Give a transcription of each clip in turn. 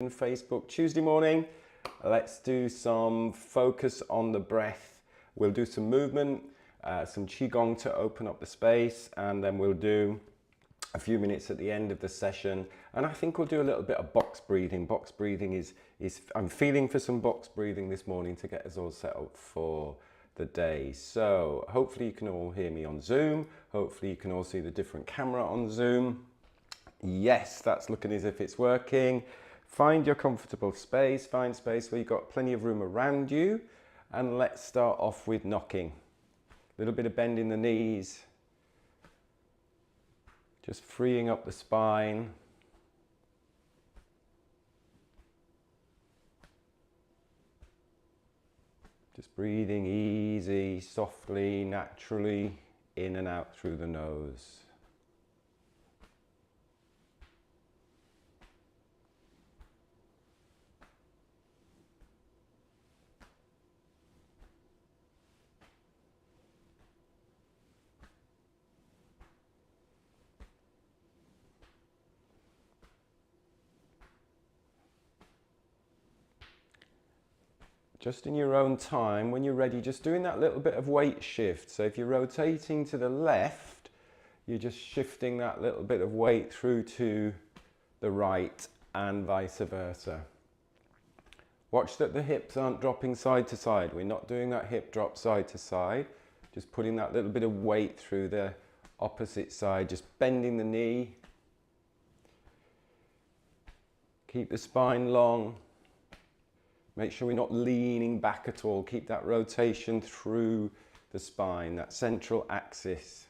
Facebook Tuesday morning. Let's do some focus on the breath. We'll do some movement, some qigong to open up the space, and then we'll do a few minutes at the end of the session, and I think we'll do a little bit of box breathing. Box breathing is I'm feeling for some box breathing this morning to get us all set up for the day. So hopefully you can all hear me on Zoom. Hopefully you can all see the different camera on Zoom. Yes, that's looking as if it's working. Find your comfortable space, find space where you've got plenty of room around you, and let's start off with knocking. A little bit of bend in the knees, just freeing up the spine. Just breathing easy, softly, naturally, in and out through the nose. Just in your own time, when you're ready, just doing that little bit of weight shift. So if you're rotating to the left, you're just shifting that little bit of weight through to the right and vice versa. Watch that the hips aren't dropping side to side. We're not doing that hip drop side to side. Just putting that little bit of weight through the opposite side, just bending the knee. Keep the spine long. Make sure we're not leaning back at all. Keep that rotation through the spine, that central axis.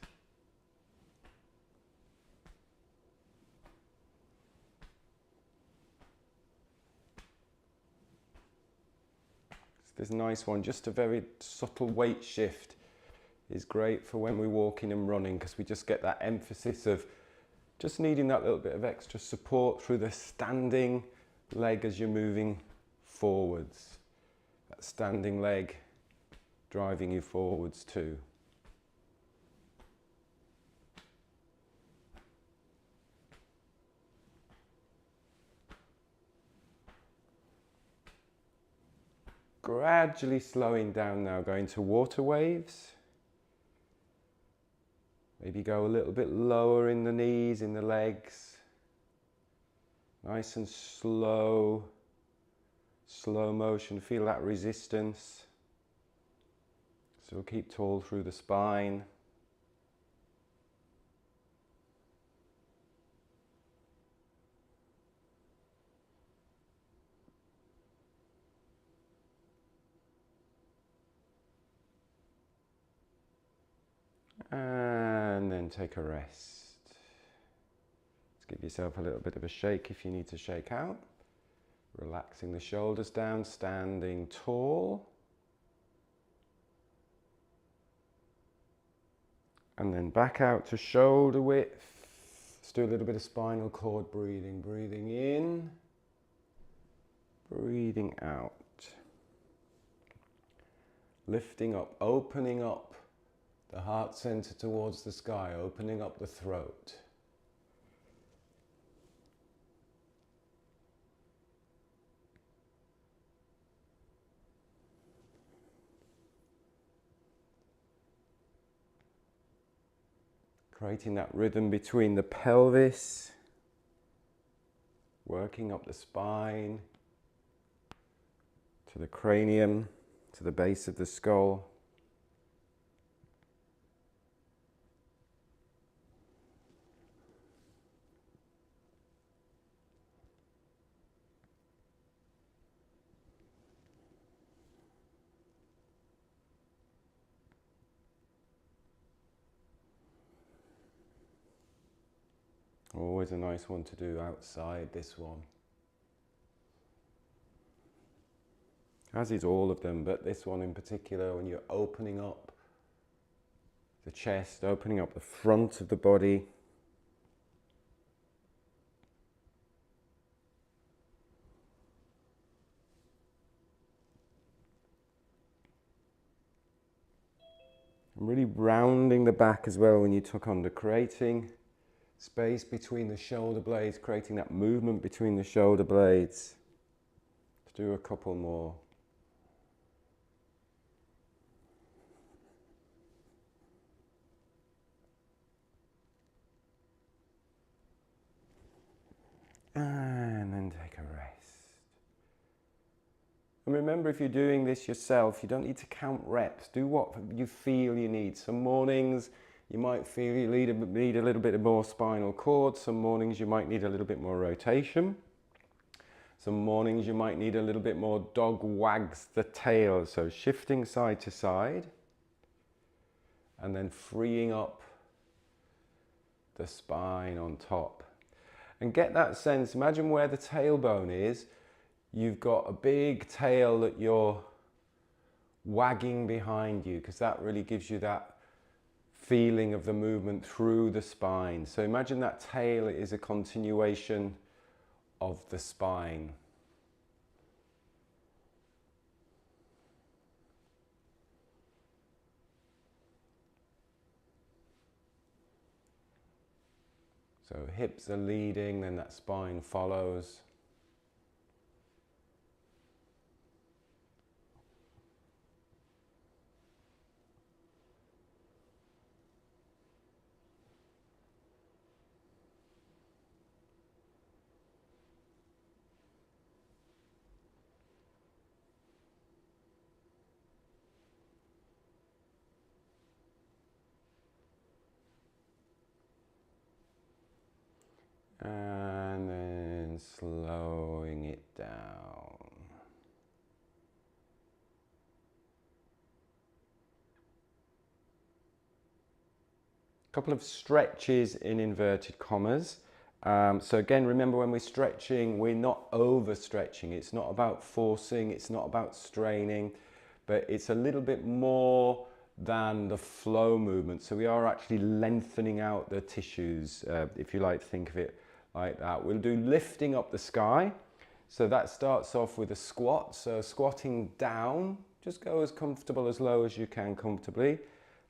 This nice one, just a very subtle weight shift, is great for when we're walking and running, because we just get that emphasis of just needing that little bit of extra support through the standing leg as you're moving forwards. That standing leg driving you forwards too. Gradually slowing down now, going to water waves. Maybe go a little bit lower in the knees, in the legs. Nice and slow. Slow motion, feel that resistance. So keep tall through the spine. And then take a rest. Let's give yourself a little bit of a shake if you need to shake out. Relaxing the shoulders down, standing tall. And then back out to shoulder width. Let's do a little bit of spinal cord breathing. Breathing in, breathing out. Lifting up, opening up the heart center towards the sky, opening up the throat. Creating that rhythm between the pelvis, working up the spine, to the cranium, to the base of the skull. Always a nice one to do outside, this one. As is all of them, but this one in particular, when you're opening up the chest, opening up the front of the body. And really rounding the back as well when you tuck under, creating space between the shoulder blades, creating that movement between the shoulder blades. do a couple more. And then take a rest. And remember, if you're doing this yourself, you don't need to count reps. Do what you feel you need. Some mornings you might feel you need a little bit more spinal cord. Some mornings you might need a little bit more rotation. Some mornings you might need a little bit more dog wags the tail. So shifting side to side and then freeing up the spine on top. And get that sense, imagine where the tailbone is. You've got a big tail that you're wagging behind you, because that really gives you that feeling of the movement through the spine. So imagine that tail is a continuation of the spine. So hips are leading, then that spine follows. And then slowing it down. A couple of stretches in inverted commas. So again, remember, when we're stretching, we're not overstretching. It's not about forcing, it's not about straining, but it's a little bit more than the flow movement. So we are actually lengthening out the tissues, if you like to think of it like that. We'll do lifting up the sky. So that starts off with a squat. So squatting down, just go as comfortable, as low as you can comfortably.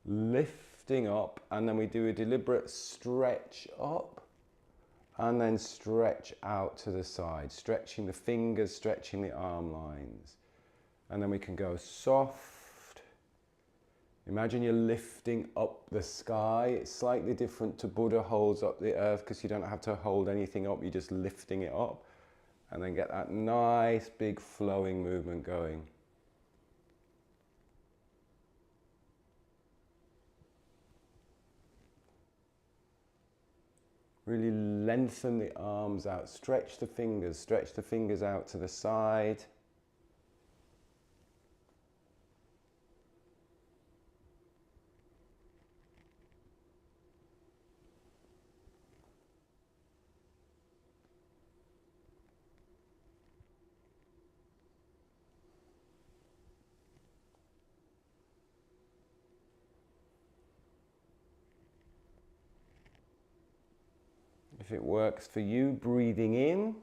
Lifting up, and then we do a deliberate stretch up and then stretch out to the side, stretching the fingers, stretching the arm lines. And then we can go soft. Imagine you're lifting up the sky. It's slightly different to Buddha holds up the earth, because you don't have to hold anything up, you're just lifting it up. And then get that nice big flowing movement going. Really lengthen the arms out, stretch the fingers out to the side. If it works for you, breathing in,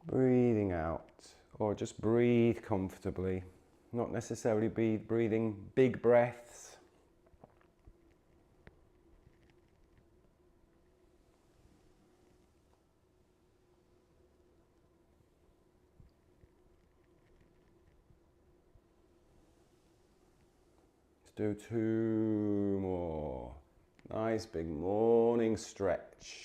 breathing out, or just breathe comfortably, not necessarily be breathing big breaths. Let's do 2 more. Nice big morning stretch.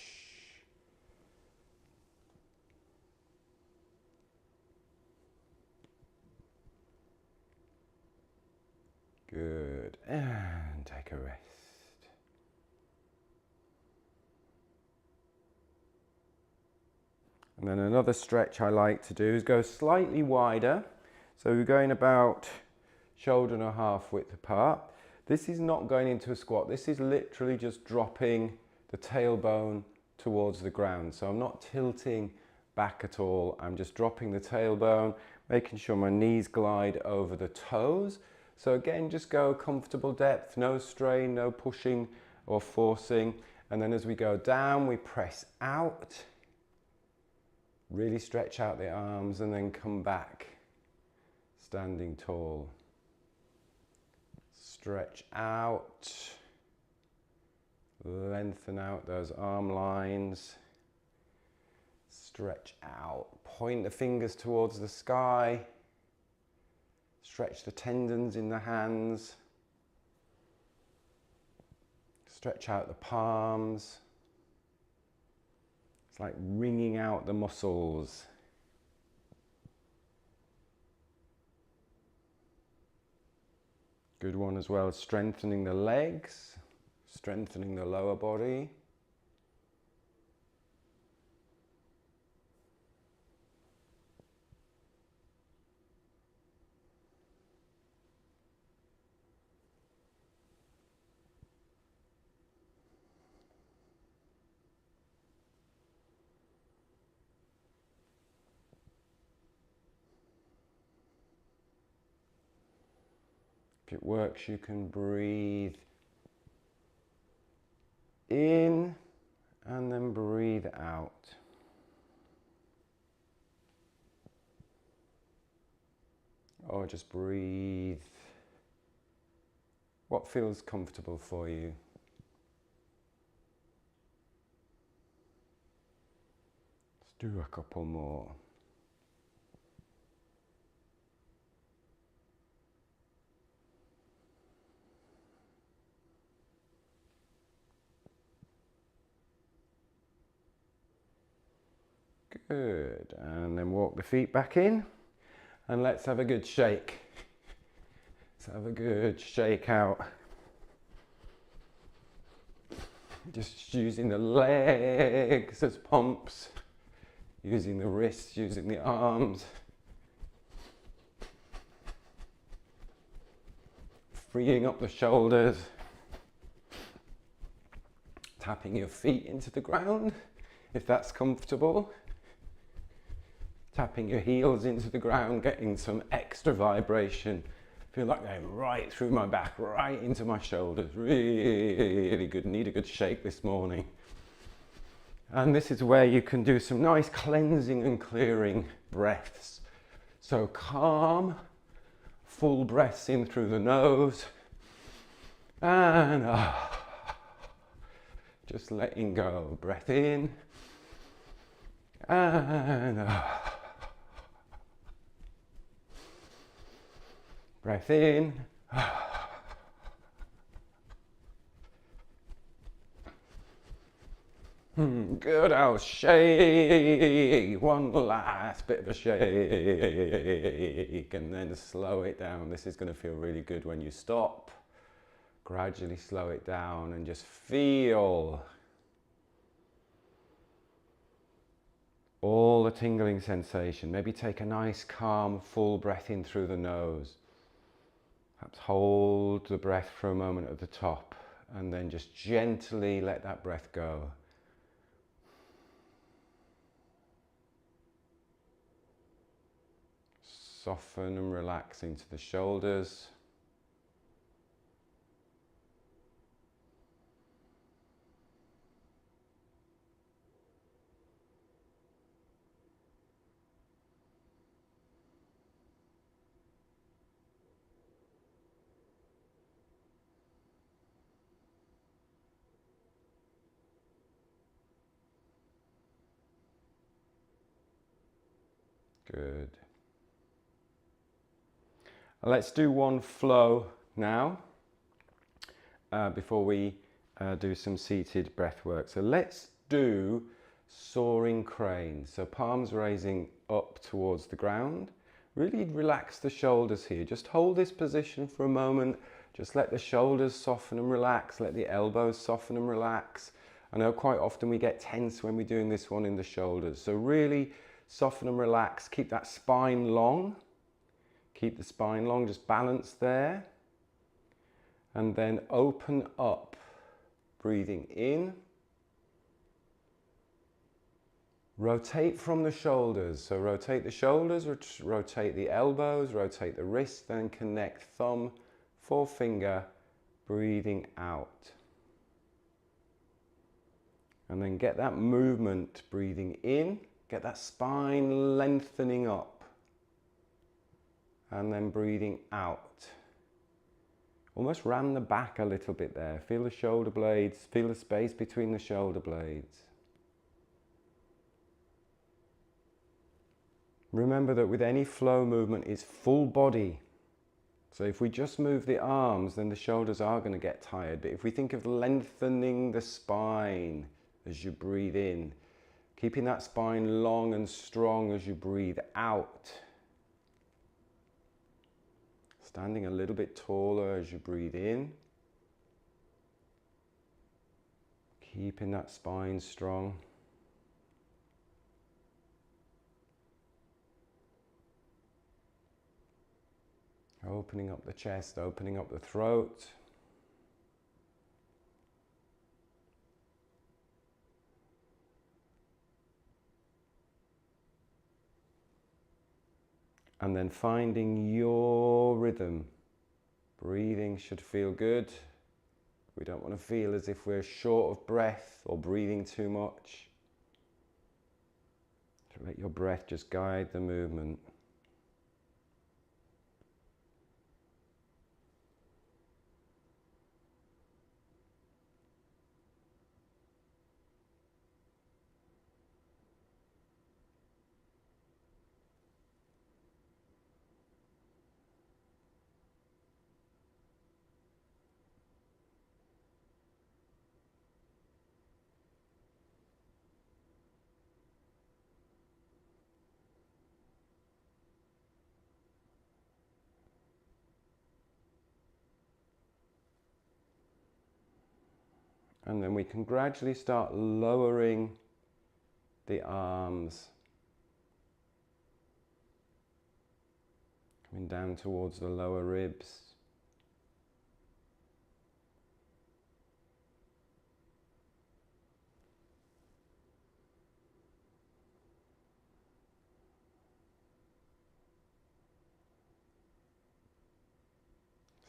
Good. And take a rest. And then another stretch I like to do is go slightly wider. So we're going about shoulder and a half width apart. This is not going into a squat. This is literally just dropping the tailbone towards the ground. So I'm not tilting back at all. I'm just dropping the tailbone, making sure my knees glide over the toes. So again, just go comfortable depth, no strain, no pushing or forcing. And then as we go down, we press out, really stretch out the arms, and then come back, standing tall. Stretch out, lengthen out those arm lines, Stretch out. Point the fingers towards the sky. Stretch the tendons in the hands. Stretch out the palms. It's like wringing out the muscles. Good one as well, strengthening the legs, strengthening the lower body. If it works, you can breathe in and then breathe out. Or just breathe what feels comfortable for you. Let's do a couple more. Good, and then walk the feet back in and let's have a good shake. Let's have a good shake out. Just using the legs as pumps, using the wrists, using the arms. Freeing up the shoulders. Tapping your feet into the ground if that's comfortable. Tapping your heels into the ground, getting some extra vibration. Feel like going right through my back, right into my shoulders. Really good. Need a good shake this morning. And this is where you can do some nice cleansing and clearing breaths. So calm, full breaths in through the nose. And just letting go. Breath in. And breath in. Good, I'll shake. One last bit of a shake and then slow it down. This is going to feel really good when you stop. Gradually slow it down and just feel all the tingling sensation. Maybe take a nice calm full breath in through the nose. Perhaps hold the breath for a moment at the top and then just gently let that breath go. Soften and relax into the shoulders. Good. Let's do one flow now before we do some seated breath work. So let's do soaring crane. So palms raising up towards the ground. Really relax the shoulders here. Just hold this position for a moment. Just let the shoulders soften and relax. Let the elbows soften and relax. I know quite often we get tense when we're doing this one in the shoulders. So really soften and relax. Keep that spine long. Keep the spine long, just balance there. And then open up, breathing in. Rotate from the shoulders. So rotate the shoulders, rotate the elbows, rotate the wrists, then connect thumb, forefinger, breathing out. And then get that movement, breathing in, get that spine lengthening up. And then breathing out. Almost ram the back a little bit there. Feel the shoulder blades, feel the space between the shoulder blades. Remember that with any flow movement, it's full body. So if we just move the arms, then the shoulders are going to get tired. But if we think of lengthening the spine as you breathe in, keeping that spine long and strong as you breathe out, standing a little bit taller as you breathe in, keeping that spine strong. Opening up the chest, opening up the throat. And then finding your rhythm. Breathing should feel good. We don't want to feel as if we're short of breath or breathing too much. So let your breath just guide the movement. And then we can gradually start lowering the arms, coming down towards the lower ribs.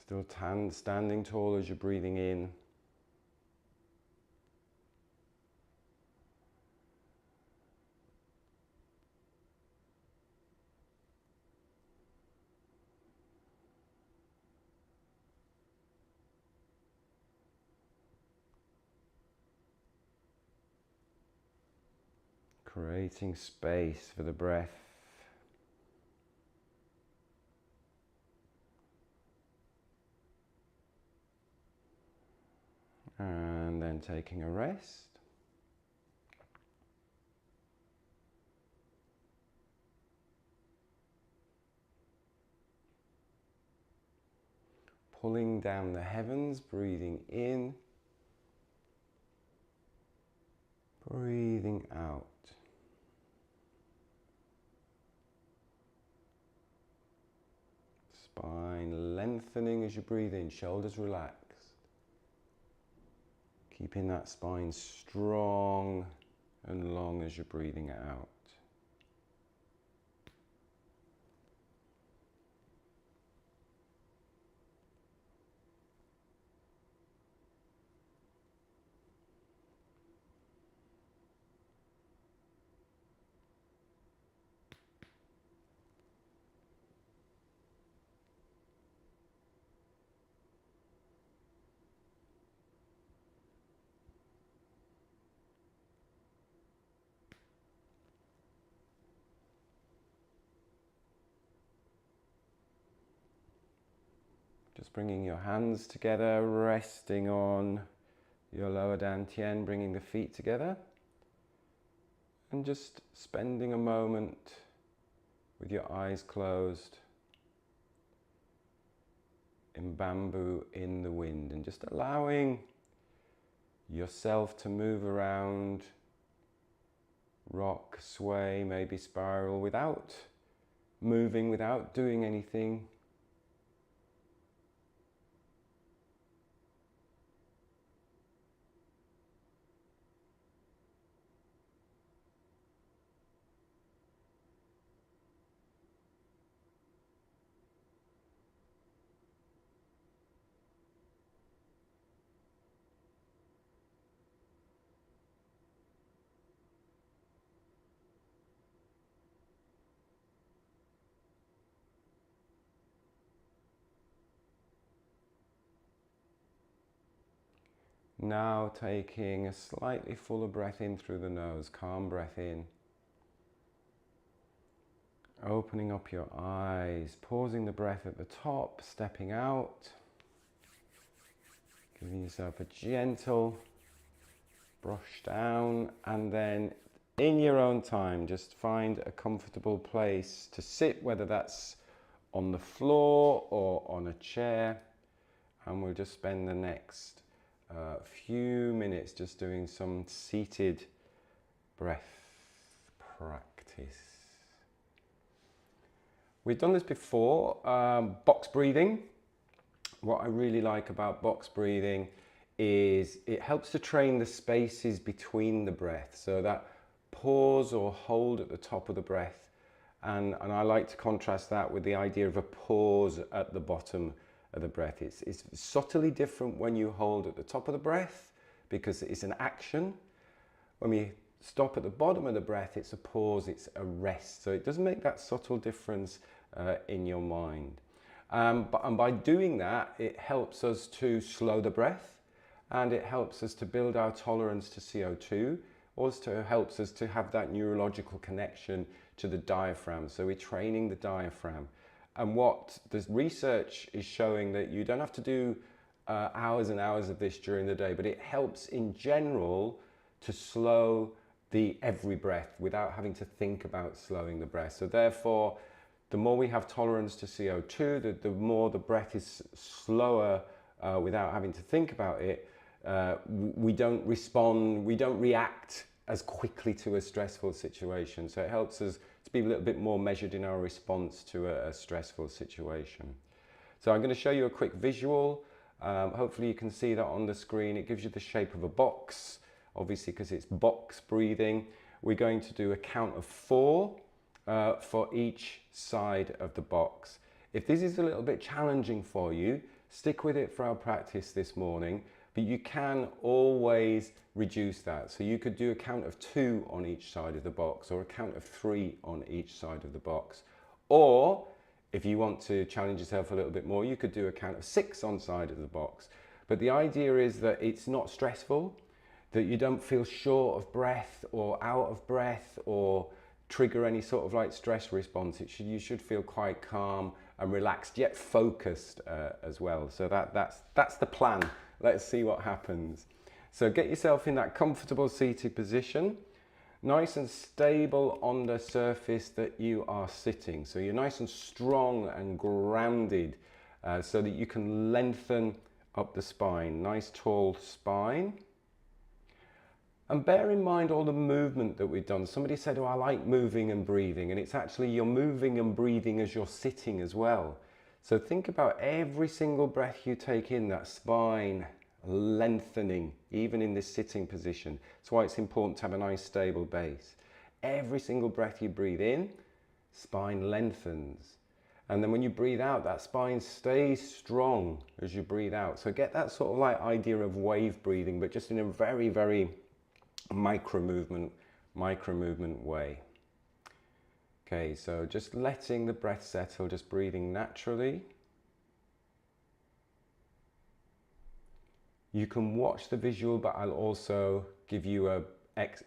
Still standing tall as you're breathing in. Creating space for the breath. And then taking a rest. Pulling down the heavens, breathing in, breathing out. Spine lengthening as you breathe in, shoulders relaxed. Keeping that spine strong and long as you're breathing it out. Just bringing your hands together, resting on your lower dantian, bringing the feet together. And just spending a moment with your eyes closed in bamboo in the wind, and just allowing yourself to move around, rock, sway, maybe spiral, without moving, without doing anything. Now taking a slightly fuller breath in through the nose, calm breath in. Opening up your eyes, pausing the breath at the top, stepping out, giving yourself a gentle brush down, and then in your own time, just find a comfortable place to sit, whether that's on the floor or on a chair, and we'll just spend the next few minutes just doing some seated breath practice. We've done this before, box breathing. What I really like about box breathing is it helps to train the spaces between the breath. So that pause or hold at the top of the breath. And I like to contrast that with the idea of a pause at the bottom of the breath. It's subtly different when you hold at the top of the breath because it's an action. When we stop at the bottom of the breath, it's a pause, it's a rest. So it does make that subtle difference in your mind. And by doing that, it helps us to slow the breath, and it helps us to build our tolerance to CO2. Also helps us to have that neurological connection to the diaphragm. So we're training the diaphragm. And what the research is showing, that you don't have to do hours and hours of this during the day, but it helps in general to slow the every breath without having to think about slowing the breath. So therefore, the more we have tolerance to CO2, the more the breath is slower without having to think about it. We don't respond, we don't react as quickly to a stressful situation. So it helps us to be a little bit more measured in our response to a stressful situation. So I'm going to show you a quick visual. Hopefully you can see that on the screen. It gives you the shape of a box, obviously because it's box breathing. We're going to do a count of 4 for each side of the box. If this is a little bit challenging for you, stick with it for our practice this morning, but you can always reduce that. So you could do a count of 2 on each side of the box, or a count of 3 on each side of the box. Or if you want to challenge yourself a little bit more, you could do a count of 6 on side of the box. But the idea is that it's not stressful, that you don't feel short of breath or out of breath or trigger any sort of like stress response. You should feel quite calm and relaxed, yet focused as well. So that's the plan. Let's see what happens. So get yourself in that comfortable seated position, nice and stable on the surface that you are sitting. So you're nice and strong and grounded so that you can lengthen up the spine. Nice tall spine. And bear in mind all the movement that we've done. Somebody said, oh, I like moving and breathing. And it's actually you're moving and breathing as you're sitting as well. So think about every single breath you take in, that spine lengthening, even in this sitting position. That's why it's important to have a nice stable base. Every single breath you breathe in, spine lengthens. And then when you breathe out, that spine stays strong as you breathe out. So get that sort of like idea of wave breathing, but just in a very, very micro movement way. Okay, so just letting the breath settle, just breathing naturally. You can watch the visual, but I'll also give you a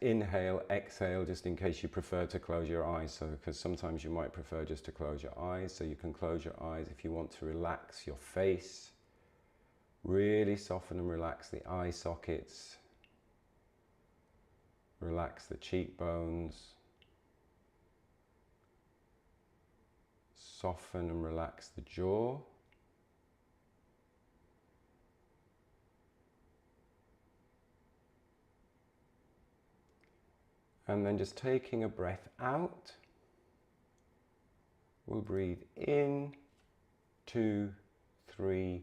inhale, exhale, just in case you prefer to close your eyes. So, because sometimes you might prefer just to close your eyes. So you can close your eyes if you want to relax your face. Really soften and relax the eye sockets. Relax the cheekbones. Soften and relax the jaw. And then just taking a breath out, we'll breathe in, 2, 3,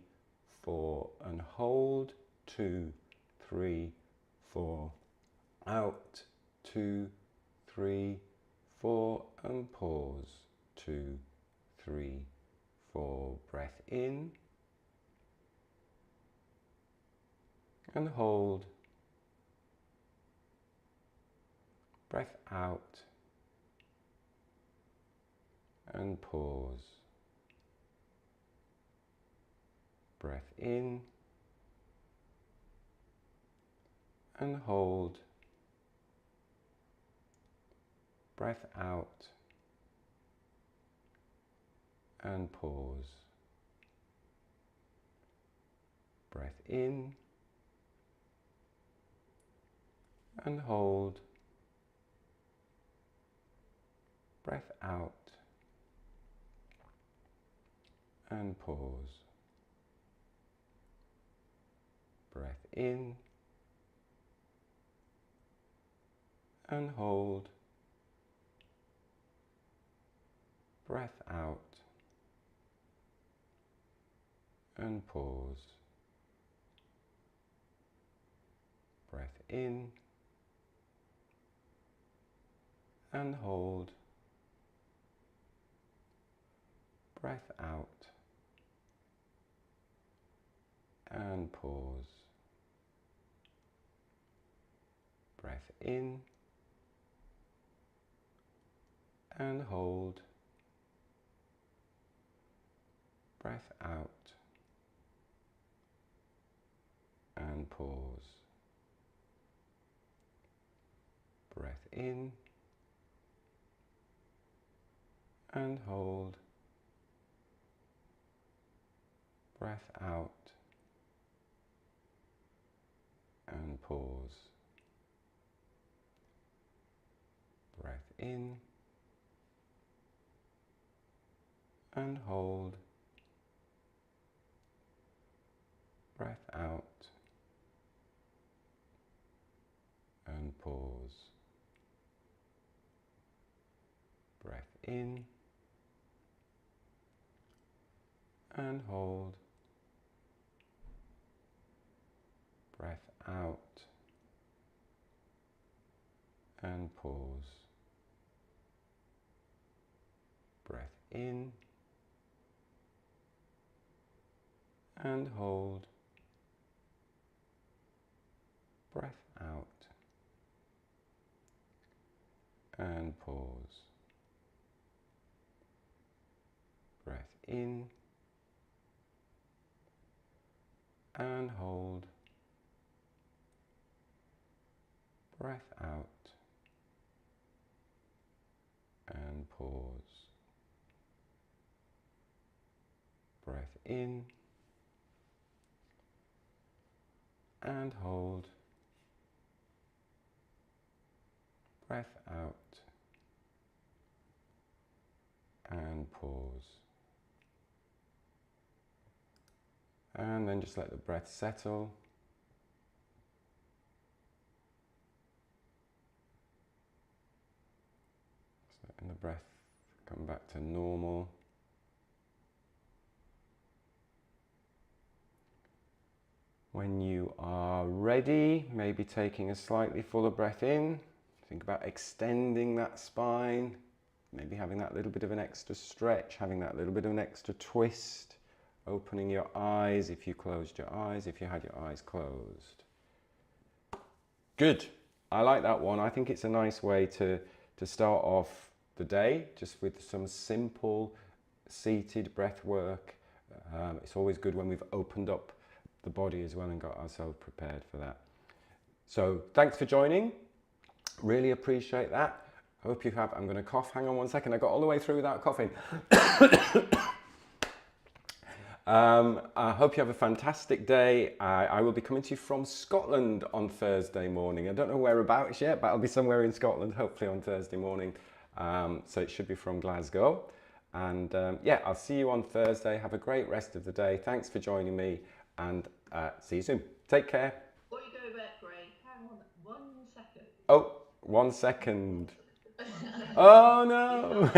4, and hold, 2, 3, 4, out, 2, 3, 4, and pause, 2, 3, 4, breath in, and hold, breath out, and pause. Breath in, and hold. Breath out, and pause. Breath in and hold. Breath out and pause. Breath in and hold. Breath out and pause. Breath in and hold. Breath out and pause. Breath in and hold. Breath out and pause. Breath in and hold. Breath out and pause. Breath in and hold. Breath out and pause. Breath in and hold. Breath out and pause. Breath in and hold. Breath out and pause. Breath in and hold. Breath out and pause. Breath in and hold. Breath out and pause. And then just let the breath settle. Just letting the breath come back to normal. When you are ready, maybe taking a slightly fuller breath in. Think about extending that spine, maybe having that little bit of an extra stretch, having that little bit of an extra twist, opening your eyes if you closed your eyes, if you had your eyes closed. Good. I like that one. I think it's a nice way to start off the day, just with some simple seated breath work. It's always good when we've opened up the body as well and got ourselves prepared for that. So thanks for joining. Really appreciate that. Hope you have. I'm going to cough. Hang on one second. I got all the way through without coughing. I hope you have a fantastic day. I will be coming to you from Scotland on Thursday morning. I don't know whereabouts yet, but I'll be somewhere in Scotland, hopefully on Thursday morning. So it should be from Glasgow. And yeah, I'll see you on Thursday. Have a great rest of the day. Thanks for joining me, and see you soon. Take care. Before you go back, Ray, hang on 1 second. Oh, 1 second. Oh no.